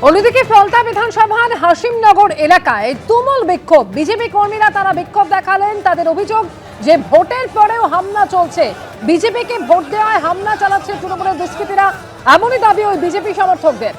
অন্যদিকে ফলতা বিধানসভার হাসিমনগর এলাকায় তুমুল বিক্ষোভ। বিজেপি কর্মীরা তারা বিক্ষোভ দেখালেন। তাদের অভিযোগ যে ভোটের পরেও হামলা চলছে, বিজেপিকে ভোট দেওয়ায় হামলা চালাচ্ছে তৃণমূলের দুষ্কৃতীরা, এমনই দাবি ওই বিজেপি সমর্থকদের।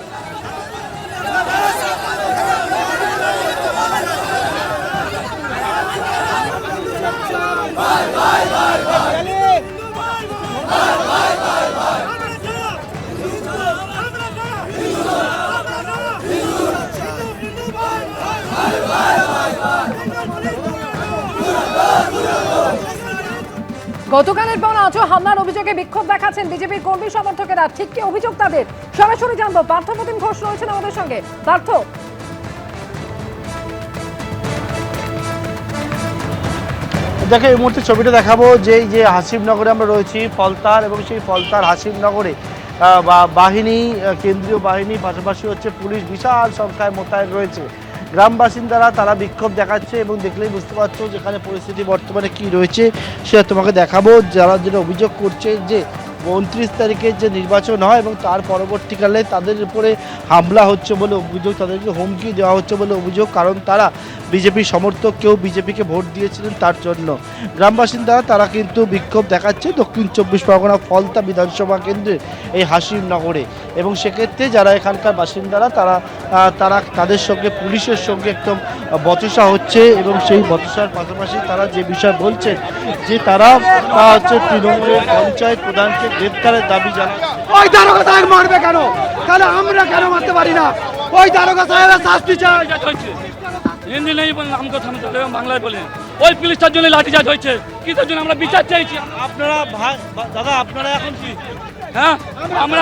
গতকালের পর আজও হামলার অভিযোগে বিক্ষোভ দেখাচ্ছেন বিজেপির কর্মী সমর্থকেরা। ঠিক কি অভিযোগ তাদের, সরাসরি জানবো। পার্থপ্রতিম ঘোষ রয়েছেন আমাদের সঙ্গে। পার্থ, দেখো এই মুহূর্তে ছবিটা দেখাবো যে হাসিমনগরে আমরা রয়েছি, ফলতার, এবং সেই ফলতার হাসিমনগরে বাহিনী, কেন্দ্রীয় বাহিনী, পাশাপাশি হচ্ছে পুলিশ বিশাল সংখ্যায় মোতায়েন রয়েছে। গ্রাম বাসিন্দারা তারা বিক্ষোভ দেখাচ্ছে এবং দেখলেই বুঝতে পারছো যেখানে পরিস্থিতি বর্তমানে কি রয়েছে সেটা তোমাকে দেখাবো। যারা যেটা অভিযোগ করছে যে 29 তারিখে যে নির্বাচন হয় এবং তার পরবর্তীকালে তাদের উপরে হামলা হচ্ছে বলে অভিযোগ, তাদেরকে হুমকি দেওয়া হচ্ছে বলে অভিযোগ, কারণ তারা বিজেপির সমর্থক, কেউ বিজেপিকে ভোট দিয়েছিলেন তার জন্য। গ্রাম বাসিন্দারা তারা কিন্তু বিক্ষোভ দেখাচ্ছে দক্ষিণ 24 পরগনা ফলতা বিধানসভা কেন্দ্রের এই হাসিমনগরে, এবং সেক্ষেত্রে যারা এখানকার বাসিন্দারা তারা তাদের সঙ্গে পুলিশের সঙ্গে একদম বচসা হচ্ছে, এবং সেই বচসার পাশাপাশি তারা যে বিষয় বলছেন যে তারা হচ্ছে তৃণমূলের পঞ্চায়েত প্রধানকে গ্রেপ্তারের দাবি জানায়। ওই দারোগা সাহেব মারবে কেন? তাহলে আমরা কেন মারতে পারি না? ওই দারোগা সাহেবের শাস্তি চাই। হিন্দি নেই বলেন, আমাকে থামতে হবে, বাংলায় বলেন। ওই পুলিশটার জন্য লাঠিচার্জ হয়েছে, কিসের জন্য? আমরা বিচার চাইছি। আপনারা দাদা আপনারা এখন কি? হ্যাঁ, আমরা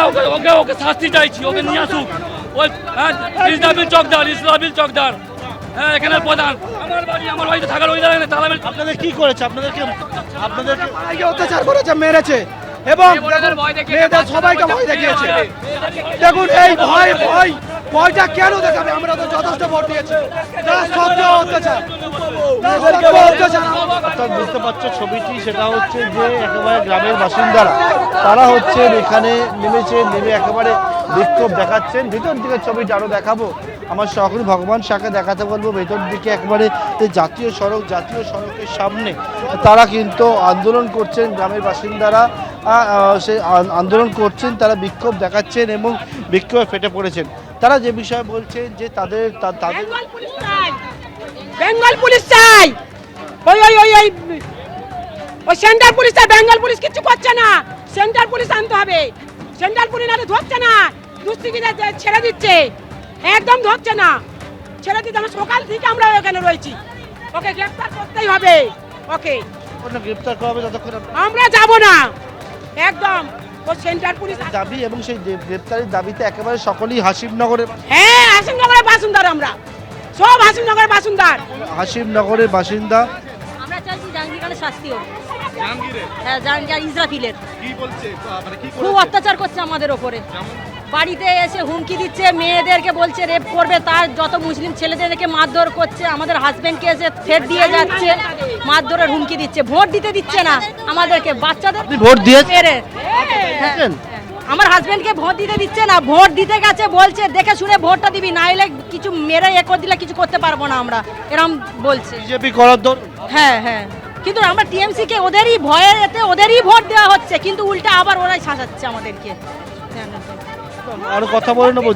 ওকে শাস্তি চাইছি, ওকে নিয়ে আসুক। ওই ইসলামিল চকদার, হ্যাঁ এখানে প্রধান। আমার বাড়ি, আমার বাড়িতে থাকার ওই জায়গায় তাহলে আপনাদের কি করেছে? আপনাদেরকে অত্যাচার করেছে, মেরেছে, এবং মেয়েদের সবাইকে ভয় দেখিয়েছে। দেখুন এই ভয়টা কেন দেখাবে? আমরা তো যথেষ্ট ভোট দিয়েছি, অর্থাৎ বুঝতে পারছো ছবিটি, সেটা হচ্ছে যে একেবারে গ্রামের বাসিন্দারা তারা হচ্ছে এখানে নেমে একেবারে বিক্ষোভ দেখাচ্ছেন। ভিতর দিকে ছবিটা আরও দেখাবো, আমার সহকর্মী ভগবান শাহকে দেখাতে বলবো। ভেতর দিকে একবারে জাতীয় সড়কের সামনে তারা কিন্তু আন্দোলন করছেন, গ্রামের বাসিন্দারা সে আন্দোলন করছেন, তারা বিক্ষোভ দেখাচ্ছেন এবং বিক্ষোভে ফেটে পড়েছেন। তারা যে বিষয়ে বলছেন যে তাদের বেঙ্গল পুলিশ চাই, ওই সেন্ট্রাল পুলিশ চাই। বেঙ্গল পুলিশ কিছু করছে না, সেন্ট্রাল পুলিশ আনতে হবে। সেন্ট্রাল পুলিশ না ধরছে না, দুষ্কৃতীদের ছেড়ে দিচ্ছে, একদম ধরছে না, ছেড়ে দিতে। আমরা সকাল থেকে আমরা এখানে রয়েছি, ওকে গ্রেফতার করতেই হবে। ওকে গ্রেফতার করা হবে, ততক্ষণ আমরা যাব না একদম। ও সেন্ট্রাল পুলিশ দাবি, এবং সেই গ্রেফতারের দাবিতে একেবারে সকলেই হাসিমনগরের, হ্যাঁ হাসিমনগরের বাসিন্দার, আমরা সব হাসিমনগরের হাসিমনগরের বাসিন্দা। আমরা চাইছি জাহাঙ্গীরের শাস্তি হোক। হ্যাঁ, জাহাঙ্গীর ইসরাফিলের খুব অত্যাচার করছে আমাদের ওপরে। বাড়িতে এসে হুমকি দিচ্ছে, মেয়েদেরকে বলছে রেপ করবে, তার যত মুসলিম ছেলেদেরকে মারধর করছে, আমাদের হাজবেন্ডকে এসে থ্রেট দিয়ে যাচ্ছে, মারধরের হুমকি দিচ্ছে, ভোট দিতে দিচ্ছে না আমাদেরকে, বাচ্চাদের ভোট দিয়ে আমার হাজবেন্ডকে ভোট দিতে দিচ্ছে না। ভোট দিতে গেছে, বলছে দেখে শুনে ভোটটা দিবি, না হলে কিছু মেরে করে দিলে কিছু করতে পারবো না আমরা, এরকম বলছে। বিজেপি করার দল, হ্যাঁ হ্যাঁ, কিন্তু আমরা টিএমসি কে ওদেরই ভয়ে এতে ওদেরই ভোট দেওয়া হচ্ছে, কিন্তু উল্টা আবার ওরাই শাসাচ্ছে আমাদেরকে। আরো কথা বলে নেবো।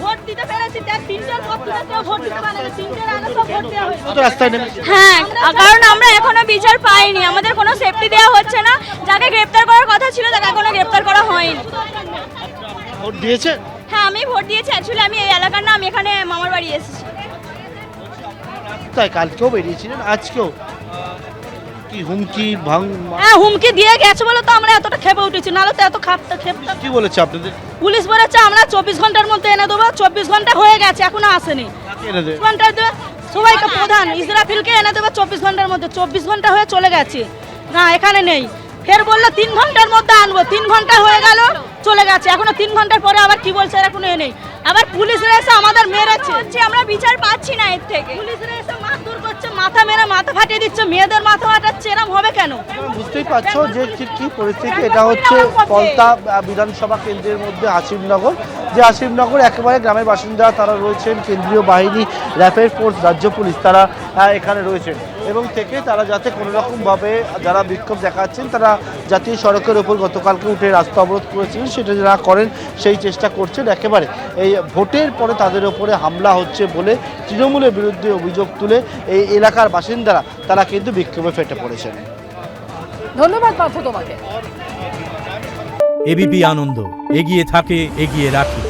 ভোট দিতে পেরেছি, তিনটার পর ভোট দিতে পারেনি, তিনটার আগে সব ভোট দেওয়া হয়েছে। রাস্তায় নেমে, হ্যাঁ, কারণ আমরা এখনো বিচার পাইনি, আমাদের কোনো সেফটি দেওয়া হচ্ছে না। যাকে গ্রেফতার করার কথা ছিল তাকে এখনো গ্রেফতার করা হয়নি। ভোট দিয়েছে? হ্যাঁ, আমি ভোট দিয়েছি। অ্যাকচুয়ালি আমি এই এলাকার না, আমি এখানে মামার বাড়ি এসেছি। তাই কালকেও বেরিয়েছিলেন, আজকেও কি হুমকি হ্যাঁ, হুমকি দিয়ে গেছে বলে তো আমরা এতটা খেপে উঠেছি, নাহলে তো এত খেপতে। কি বলেছে আপনাদের? পুলিশ বলেছে আমরা 24 ঘন্টার মধ্যে এনে দেবো। 24 ঘন্টা হয়ে গেছে, এখনো আসেনি। 24 ঘন্টার সবাইকে প্রধান ইসরাফিলকে এনে দেবো 24 ঘন্টার মধ্যে। 24 ঘন্টা হয়ে চলে গেছে, না এখানে নেই। ফের বললো 3 ঘন্টার মধ্যে আনবো, 3 ঘন্টা হয়ে গেল, চলে গেছে, এখনো 3 ঘন্টার পরে আবার কি বলছে এখনো নেই। আবার পুলিশরা এসে আমাদের মেরেছে, আমরা বিচার পাচ্ছি না এর থেকে। পুলিশরা এসে মারধর করছে, মাথা মেরে মাথা ফাটিয়ে দিচ্ছে, মেয়েদের মাথা ফাটাচ্ছে, এরম হবে কেন? বুঝতেই পারছো যে ঠিক কি পরিস্থিতি। এটা হচ্ছে পলতা বিধানসভা কেন্দ্রের মধ্যে হাসিমনগর, যে হাসিমনগর একেবারে গ্রামের বাসিন্দা তারা রয়েছেন, কেন্দ্রীয় বাহিনী, র্যাপিড ফোর্স, রাজ্য পুলিশ তারা এখানে রয়েছেন এবং থেকে তারা যাতে কোনো রকমভাবে যারা বিক্ষোভ দেখাচ্ছেন তারা জাতীয় সড়কের ওপর গতকালকে উঠে রাস্তা অবরোধ করেছিলেন সেটা যারা করেন সেই চেষ্টা করছেন। একেবারে এই ভোটের পরে তাদের ওপরে হামলা হচ্ছে বলে তৃণমূলের বিরুদ্ধে অভিযোগ তুলে এই এলাকার বাসিন্দারা তারা কিন্তু বিক্ষোভে ফেটে পড়েছেন। ধন্যবাদ পার্থ তোমাকে। এবিপি আনন্দ, এগিয়ে থাকে, এগিয়ে রাখে।